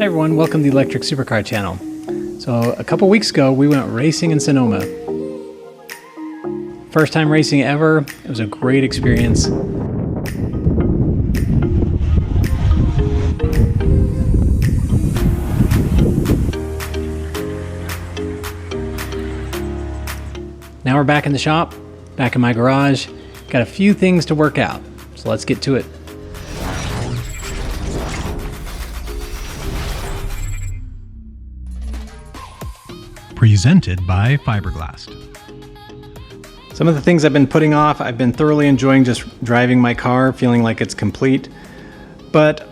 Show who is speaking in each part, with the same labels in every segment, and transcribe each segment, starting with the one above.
Speaker 1: Hey everyone, welcome to the Electric Supercar channel. So a couple weeks ago we went racing in Sonoma. First time racing ever. It was a great experience. Now we're back in the shop, back in my garage. Got a few things to work out, so let's get to it.
Speaker 2: Presented by Fiberglass.
Speaker 1: Some of the things I've been putting off, I've been thoroughly enjoying just driving my car, feeling like it's complete. But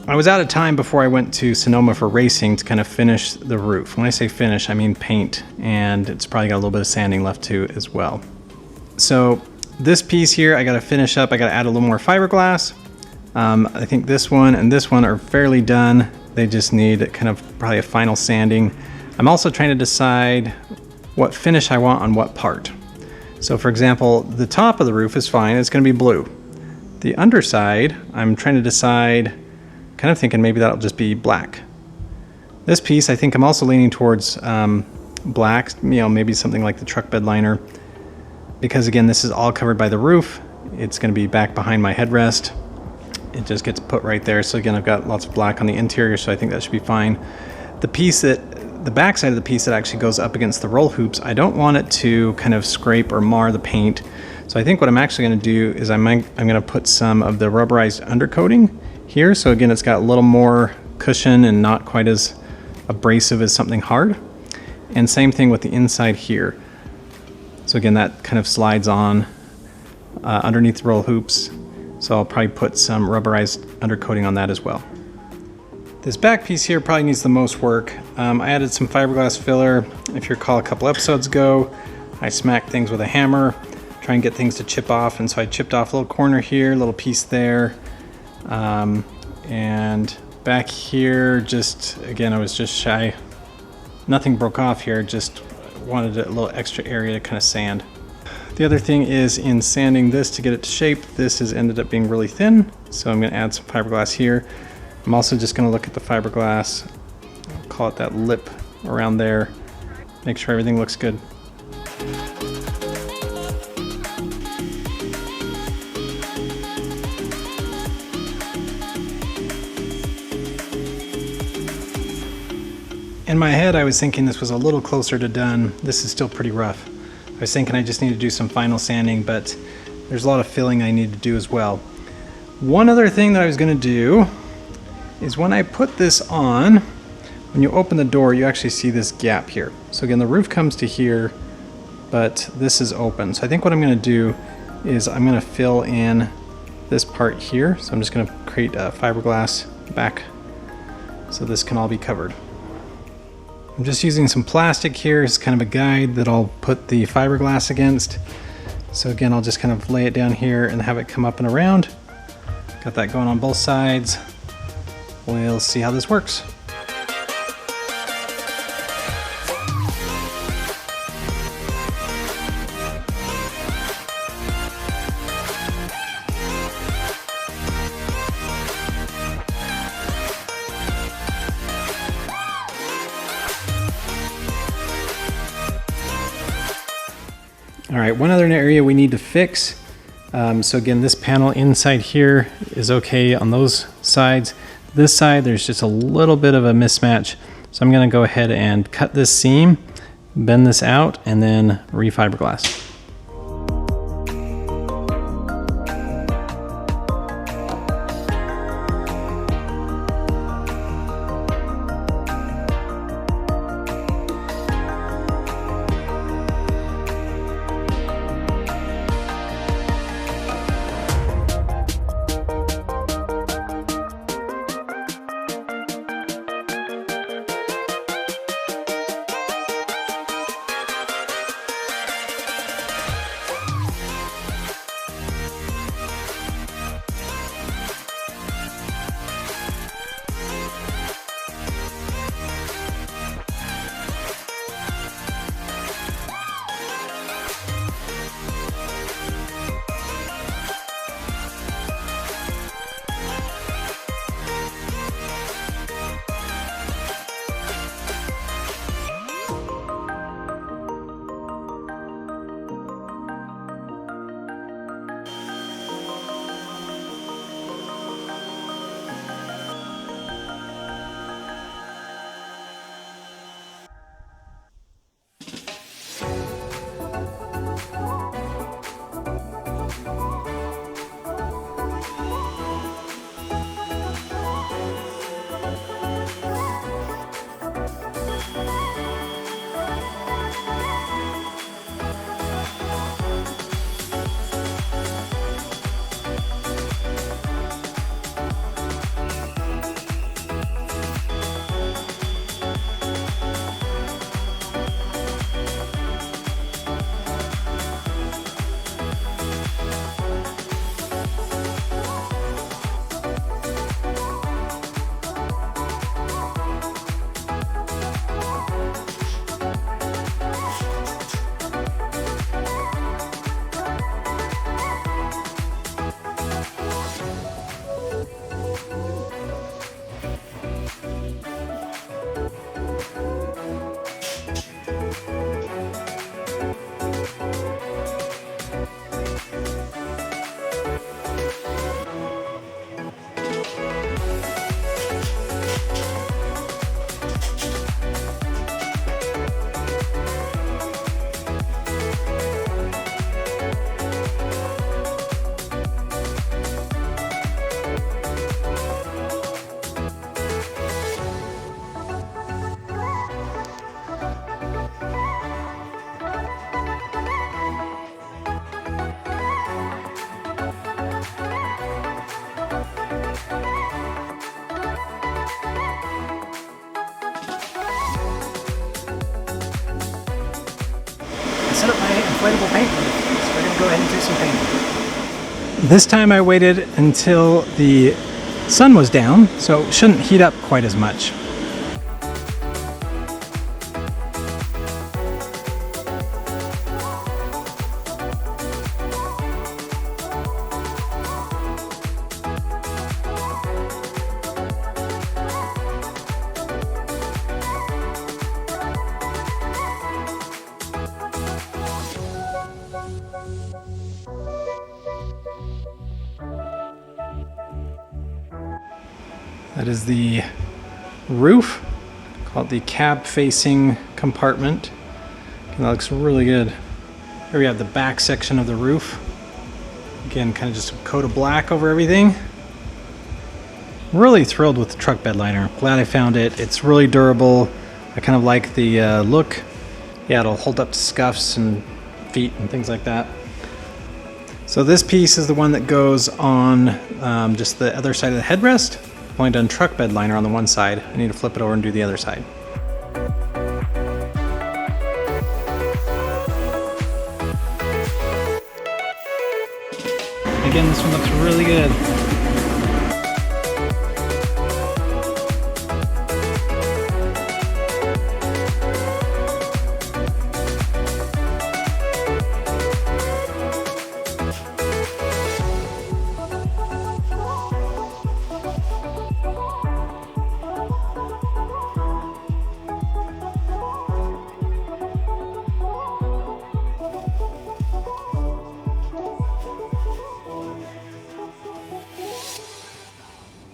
Speaker 1: I was out of time before I went to Sonoma for racing to kind of finish the roof. When I say finish, I mean paint, and it's probably got a little bit of sanding left too as well. So this piece here, I got to finish up. I got to add a little more fiberglass. I think this one and this one are fairly done. They just need kind of probably a final sanding. I'm also trying to decide what finish I want on what part. So for example, the top of the roof is fine, it's going to be blue. The underside, I'm trying to decide, kind of thinking maybe that'll just be black. This piece, I think I'm also leaning towards black, maybe something like the truck bed liner. Because again, this is all covered by the roof. It's going to be back behind my headrest. It just gets put right there. So again, I've got lots of black on the interior, so I think that should be fine. The back side of the piece that actually goes up against the roll hoops, I don't want it to kind of scrape or mar the paint. So I think what I'm actually going to do is I'm going to put some of the rubberized undercoating here. So again, it's got a little more cushion and not quite as abrasive as something hard. And same thing with the inside here. So again, that kind of slides on underneath the roll hoops. So I'll probably put some rubberized undercoating on that as well. This back piece here probably needs the most work. I added some fiberglass filler. If you recall a couple episodes ago, I smacked things with a hammer, try and get things to chip off. And so I chipped off a little corner here, a little piece there. And back here, again, I was just shy. Nothing broke off here, just wanted a little extra area to kind of sand. The other thing is in sanding this to get it to shape, this has ended up being really thin. So I'm gonna add some fiberglass here. I'm also just going to look at the fiberglass, I'll call it that lip around there, make sure everything looks good. In my head, I was thinking this was a little closer to done. This is still pretty rough. I was thinking I just need to do some final sanding, but there's a lot of filling I need to do as well. One other thing that I was going to do is when I put this on, when you open the door, you actually see this gap here. So again, the roof comes to here, but this is open. So I think what I'm going to do is I'm going to fill in this part here. So I'm just going to create a fiberglass back so this can all be covered. I'm just using some plastic here as kind of a guide that I'll put the fiberglass against. So again, I'll just kind of lay it down here and have it come up and around. Got that going on both sides. We'll see how this works. All right, one other area we need to fix. So again, this panel inside here is okay on those sides. This side, there's just a little bit of a mismatch. So I'm going to go ahead and cut this seam, bend this out, and then re-fiberglass. inflatable paint booth. So we're going to go ahead and do some painting. This time I waited until the sun was down, so it shouldn't heat up quite as much. That is the roof, called the cab facing compartment. And that looks really good. Here we have the back section of the roof. Again, kind of just a coat of black over everything. Really thrilled with the truck bed liner. Glad I found it. It's really durable. I kind of like the look. Yeah, it'll hold up to scuffs and feet and things like that. So this piece is the one that goes on just the other side of the headrest. I've only done truck bed liner on the one side. I need to flip it over and do the other side. Again, this one looks really good.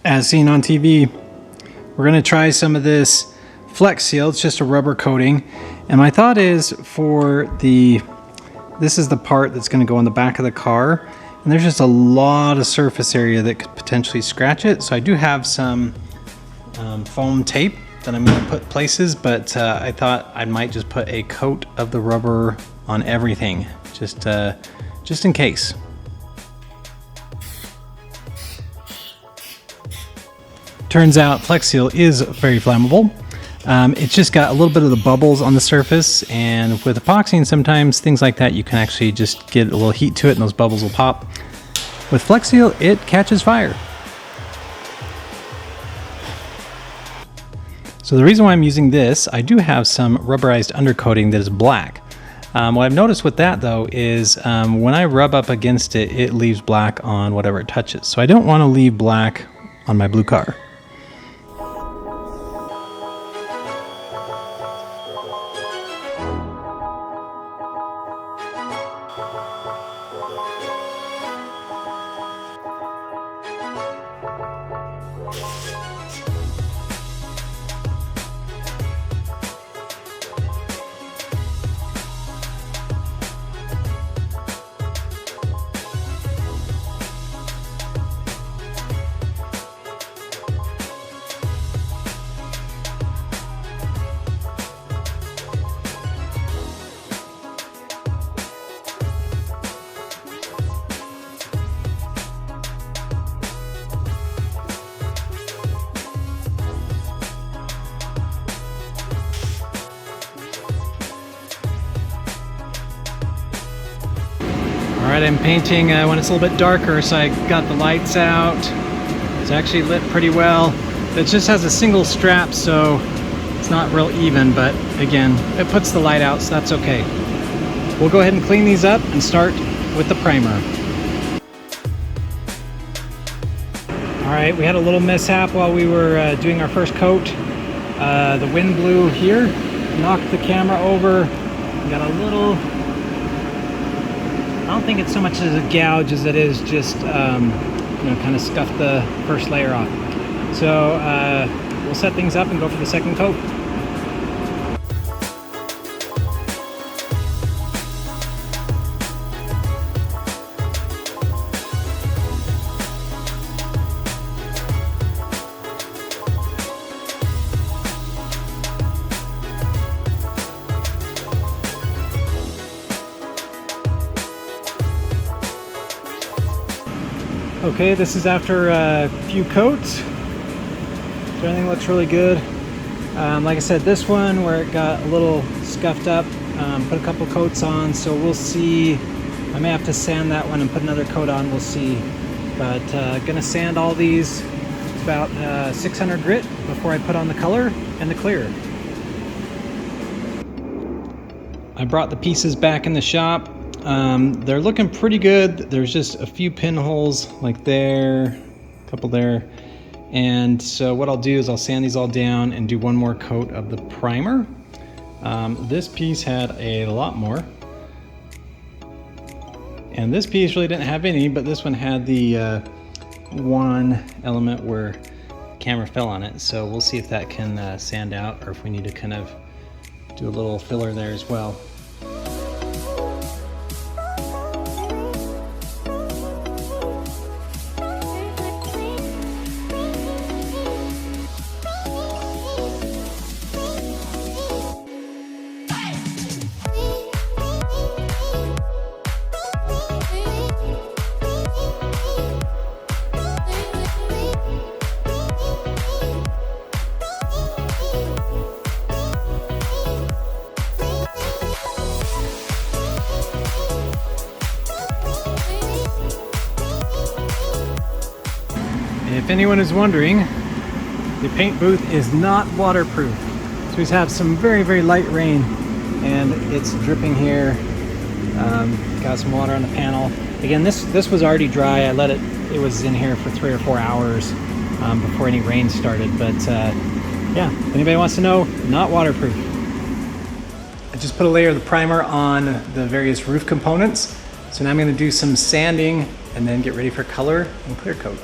Speaker 1: As seen on TV, we're going to try some of this Flex Seal. It's just a rubber coating, and my thought is this is the part that's going to go on the back of the car, and there's just a lot of surface area that could potentially scratch it. So I do have some foam tape that I'm going to put places, but I thought I might just put a coat of the rubber on everything, just in case. Turns out Flex Seal is very flammable. It's just got a little bit of the bubbles on the surface, and with epoxying sometimes things like that you can actually just get a little heat to it and those bubbles will pop. With Flex Seal it catches fire. So the reason why I'm using this, I do have some rubberized undercoating that is black. What I've noticed with that though is when I rub up against it, it leaves black on whatever it touches. So I don't want to leave black on my blue car. Alright, I'm painting when it's a little bit darker, so I got the lights out. It's actually lit pretty well. It just has a single strap, so it's not real even, but again, it puts the light out, so that's okay. We'll go ahead and clean these up and start with the primer. Alright, we had a little mishap while we were doing our first coat. The wind blew here, knocked the camera over, got a little... I don't think it's so much as a gouge as it is just, kind of scuffed the first layer off. So we'll set things up and go for the second coat. Okay, this is after a few coats. So everything looks really good. Like I said, this one where it got a little scuffed up. Put a couple coats on, so we'll see. I may have to sand that one and put another coat on, we'll see. But gonna sand all these about 600 grit before I put on the color and the clear. I brought the pieces back in the shop. They're looking pretty good. There's just a few pinholes like there, a couple there. And so what I'll do is I'll sand these all down and do one more coat of the primer. This piece had a lot more. And this piece really didn't have any, but this one had the one element where the camera fell on it. So we'll see if that can sand out, or if we need to kind of do a little filler there as well. If anyone is wondering, the paint booth is not waterproof. So we have some very, very light rain and it's dripping here. Got some water on the panel. Again, this was already dry. I let it was in here for 3 or 4 hours before any rain started. But yeah, if anybody wants to know, not waterproof. I just put a layer of the primer on the various roof components. So now I'm going to do some sanding and then get ready for color and clear coat.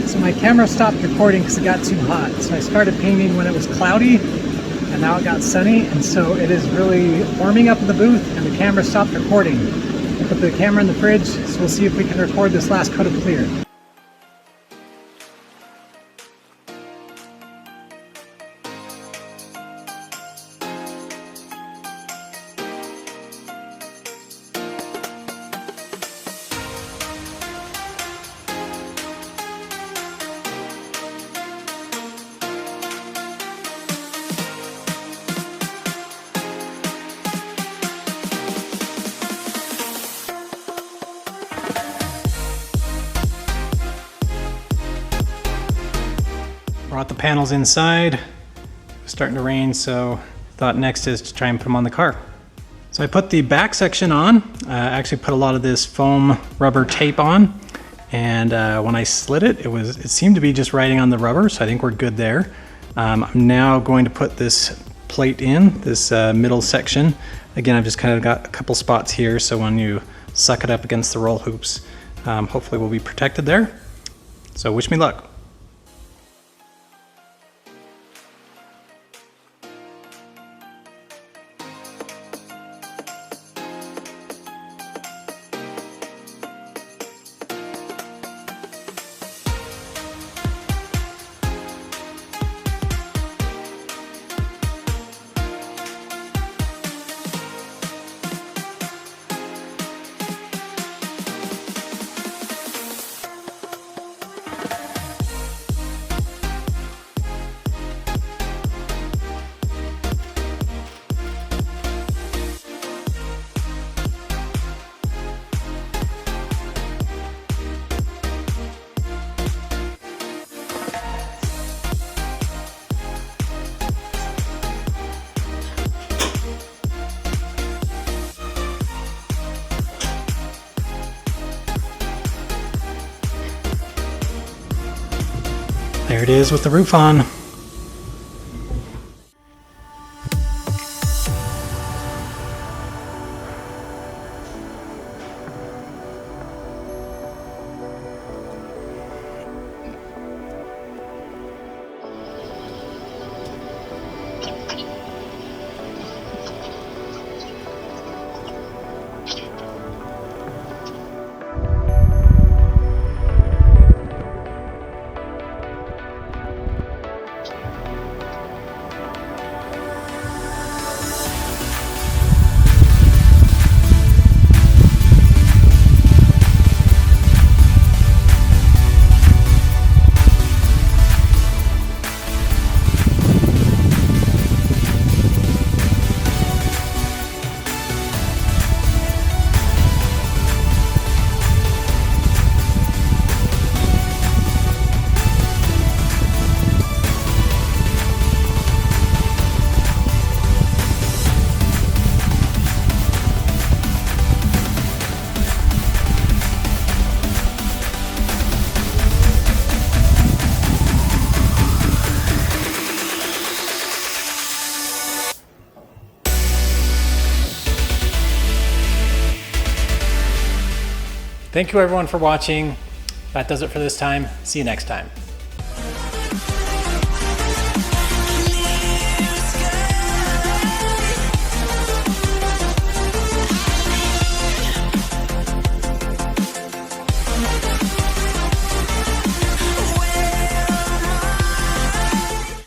Speaker 1: So my camera stopped recording because it got too hot. So I started painting when it was cloudy, and now it got sunny, and so it is really warming up in the booth, and the camera stopped recording. I put the camera in the fridge, so we'll see if we can record this last coat of clear. Brought the panels inside. It was starting to rain, so thought next is to try and put them on the car. So I put the back section on. I actually put a lot of this foam rubber tape on, and when I slid it, it seemed to be just riding on the rubber, so I think we're good there. I'm now going to put this plate in, this middle section. Again, I've just kind of got a couple spots here, so when you suck it up against the roll hoops, hopefully we'll be protected there. So wish me luck. There it is with the roof on. Thank you everyone for watching. That does it for this time. See you next time.